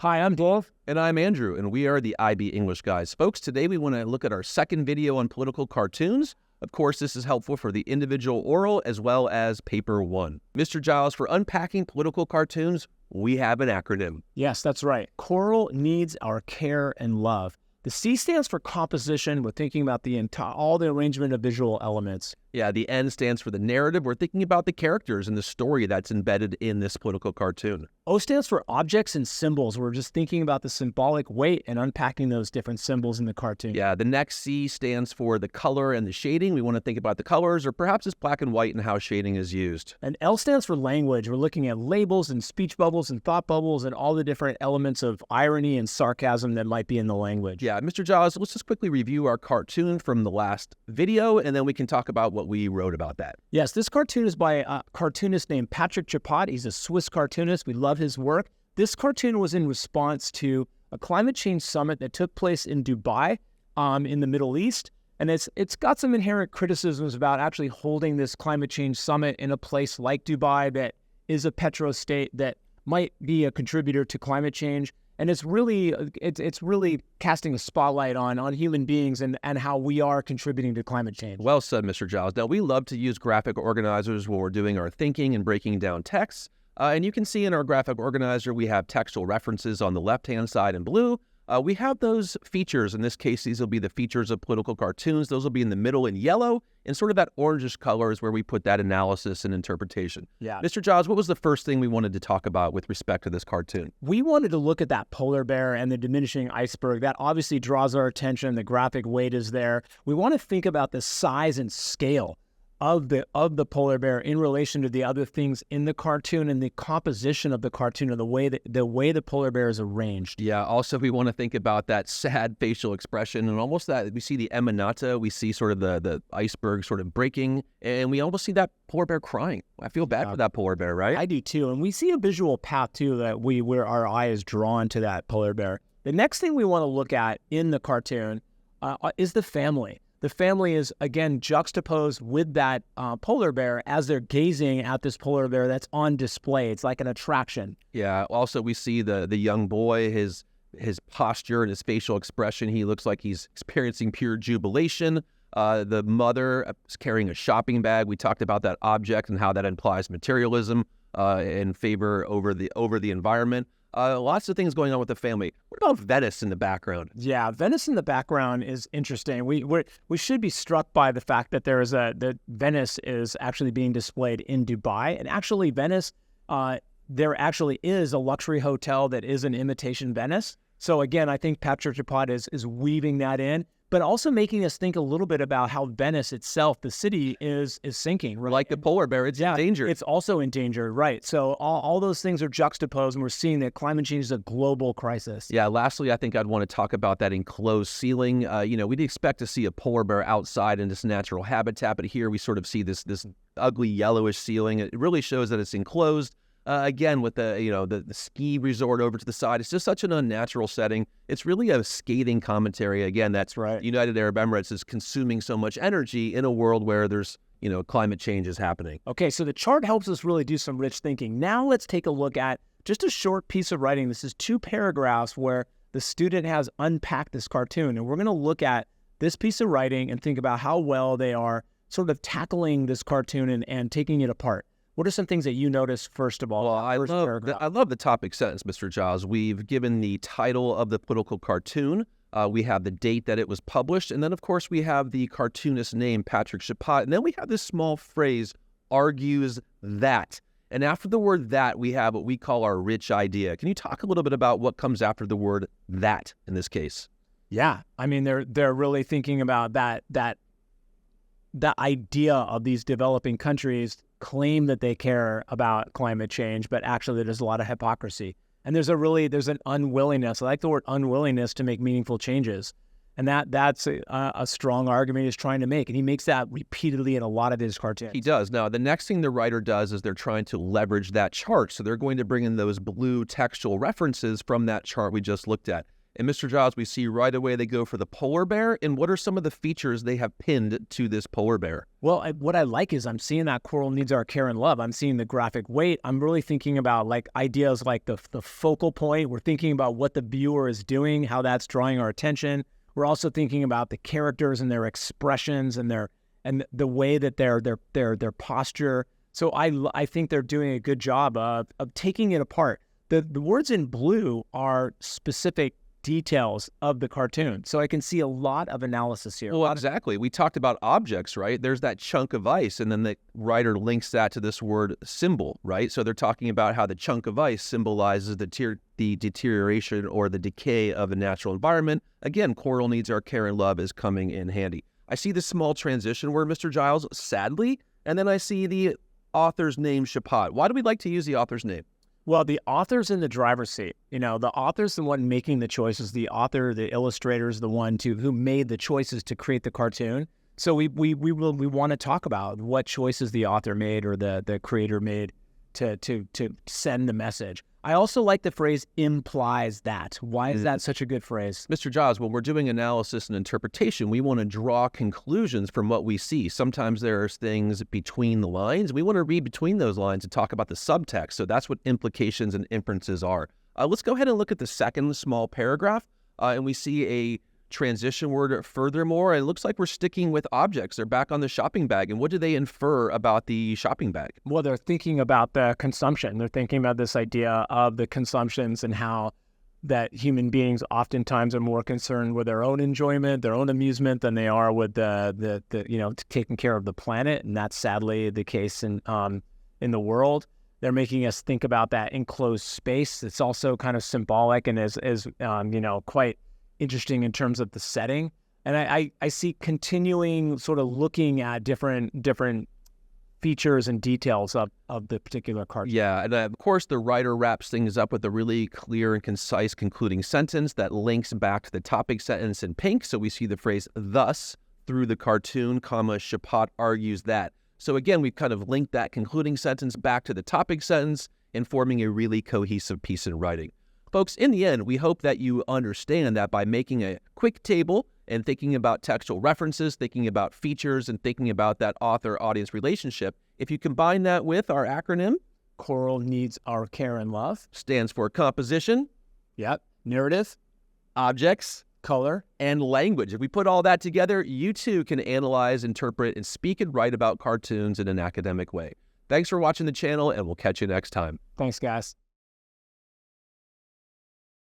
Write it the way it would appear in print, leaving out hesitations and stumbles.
Hi, I'm Dave. And I'm Andrew, and we are the IB English guys. Folks, today we want to look at our second video on political cartoons. Of course, this is helpful for the individual oral as well as paper one. Mr. Giles, for unpacking political cartoons, we have an acronym. Yes, that's right. Coral needs our care and love. The C stands for composition. We're thinking about all the arrangement of visual elements. Yeah, the N stands for the narrative. We're thinking about the characters and the story that's embedded in this political cartoon. O stands for objects and symbols. We're just thinking about the symbolic weight and unpacking those different symbols in the cartoon. Yeah, the next C stands for the color and the shading. We want to think about the colors, or perhaps it's black and white and how shading is used. And L stands for language. We're looking at labels and speech bubbles and thought bubbles and all the different elements of irony and sarcasm that might be in the language. Yeah, Mr. Giles, let's just quickly review our cartoon from the last video, and then we can talk about what we wrote about that. Yes, this cartoon is by a cartoonist named Patrick Chapat. He's a Swiss cartoonist. We love his work. This cartoon was in response to a climate change summit that took place in Dubai in the Middle East. And it's got some inherent criticisms about actually holding this climate change summit in a place like Dubai that is a petrostate that might be a contributor to climate change. And it's really casting a spotlight on human beings and how we are contributing to climate change. Well said, Mr. Giles. Now, we love to use graphic organizers when we're doing our thinking and breaking down texts. And you can see in our graphic organizer, we have textual references on the left-hand side in blue. We have those features. In this case, these will be the features of political cartoons. Those will be in the middle in yellow, and sort of that orangish color is where we put that analysis and interpretation. Yeah. Mr. Giles, what was the first thing we wanted to talk about with respect to this cartoon? We wanted to look at that polar bear and the diminishing iceberg. That obviously draws our attention. The graphic weight is there. We want to think about the size and scale of the polar bear in relation to the other things in the cartoon and the composition of the cartoon and the way the polar bear is arranged. Yeah, also we want to think about that sad facial expression and almost that we see the emanata, we see sort of the iceberg sort of breaking, and we almost see that polar bear crying. I feel bad for that polar bear, right? I do too, and we see a visual path too where our eye is drawn to that polar bear. The next thing we want to look at in the cartoon is the family. The family is, again, juxtaposed with that polar bear as they're gazing at this polar bear that's on display. It's like an attraction. Yeah. Also, we see the young boy, his posture and his facial expression. He looks like he's experiencing pure jubilation. The mother is carrying a shopping bag. We talked about that object and how that implies materialism in favor over the environment. Lots of things going on with the family. What about Venice in the background? Yeah, Venice in the background is interesting. We should be struck by the fact that that Venice is actually being displayed in Dubai, and actually Venice, there actually is a luxury hotel that is an imitation Venice. So again, I think Patrick Chapat is weaving that in, but also making us think a little bit about how Venice itself, the city, is sinking. Right? Like the polar bear, it's in danger. It's also in danger, right? So all those things are juxtaposed, and we're seeing that climate change is a global crisis. Yeah, lastly, I think I'd want to talk about that enclosed ceiling. We'd expect to see a polar bear outside in its natural habitat, but here we sort of see this ugly yellowish ceiling. It really shows that it's enclosed. Again, with the ski resort over to the side, it's just such an unnatural setting. It's really a scathing commentary. Again, that's right. United Arab Emirates is consuming so much energy in a world where there's climate change is happening. Okay, so the chart helps us really do some rich thinking. Now let's take a look at just a short piece of writing. This is 2 paragraphs where the student has unpacked this cartoon, and we're going to look at this piece of writing and think about how well they are sort of tackling this cartoon and taking it apart. What are some things that you notice, first of all? Well, I love the topic sentence, Mr. Giles. We've given the title of the political cartoon. We have the date that it was published. And then, of course, we have the cartoonist name, Patrick Chapat. And then we have this small phrase, argues that. And after the word that, we have what we call our rich idea. Can you talk a little bit about what comes after the word that in this case? Yeah. I mean, they're really thinking about that idea of these developing countries claim that they care about climate change, but actually there's a lot of hypocrisy. And there's an unwillingness. I like the word unwillingness to make meaningful changes. And that's a strong argument he's trying to make. And he makes that repeatedly in a lot of his cartoons. He does. Now, the next thing the writer does is they're trying to leverage that chart. So they're going to bring in those blue textual references from that chart we just looked at. And Mr. Giles, we see right away they go for the polar bear. And what are some of the features they have pinned to this polar bear? Well, what I like is I'm seeing that coral needs our care and love. I'm seeing the graphic weight. I'm really thinking about like ideas like the focal point. We're thinking about what the viewer is doing, how that's drawing our attention. We're also thinking about the characters and their expressions and the way that their posture. So I think they're doing a good job of taking it apart. The words in blue are specific details of the cartoon. So I can see a lot of analysis here. Well, exactly. We talked about objects, right? There's that chunk of ice, and then the writer links that to this word symbol, right? So they're talking about how the chunk of ice symbolizes the deterioration or the decay of a natural environment. Again, coral needs our care and love is coming in handy. I see this small transition word, Mr. Giles, sadly, and then I see the author's name, Chapat. Why do we like to use the author's name? Well, the author's in the driver's seat. You know, the author's the one making the choices. The author, the illustrator is the one who made the choices to create the cartoon. So we want to talk about what choices the author made or the creator made to send the message. I also like the phrase implies that. Why is that such a good phrase? Mr. Giles, when we're doing analysis and interpretation, we want to draw conclusions from what we see. Sometimes there's things between the lines. We want to read between those lines and talk about the subtext. So that's what implications and inferences are. Let's go ahead and look at the second small paragraph. And we see a transition word, furthermore. It looks like we're sticking with objects. They're back on the shopping bag. And what do they infer about the shopping bag? Well, they're thinking about the consumption. They're thinking about this idea of the consumptions and how that human beings oftentimes are more concerned with their own enjoyment, their own amusement, than they are with the taking care of the planet. And that's sadly the case in the world. They're making us think about that enclosed space. It's also kind of symbolic and is quite interesting in terms of the setting. And I see continuing sort of looking at different features and details of the particular cartoon. Yeah, and of course the writer wraps things up with a really clear and concise concluding sentence that links back to the topic sentence in pink. So we see the phrase thus through the cartoon, Chapat argues that. So again, we've kind of linked that concluding sentence back to the topic sentence and forming a really cohesive piece in writing. Folks, in the end, we hope that you understand that by making a quick table and thinking about textual references, thinking about features, and thinking about that author-audience relationship, if you combine that with our acronym, Coral needs our care and love. Stands for composition. Yep. Narrative. Objects. Color. And language. If we put all that together, you too can analyze, interpret, and speak and write about cartoons in an academic way. Thanks for watching the channel, and we'll catch you next time. Thanks, guys.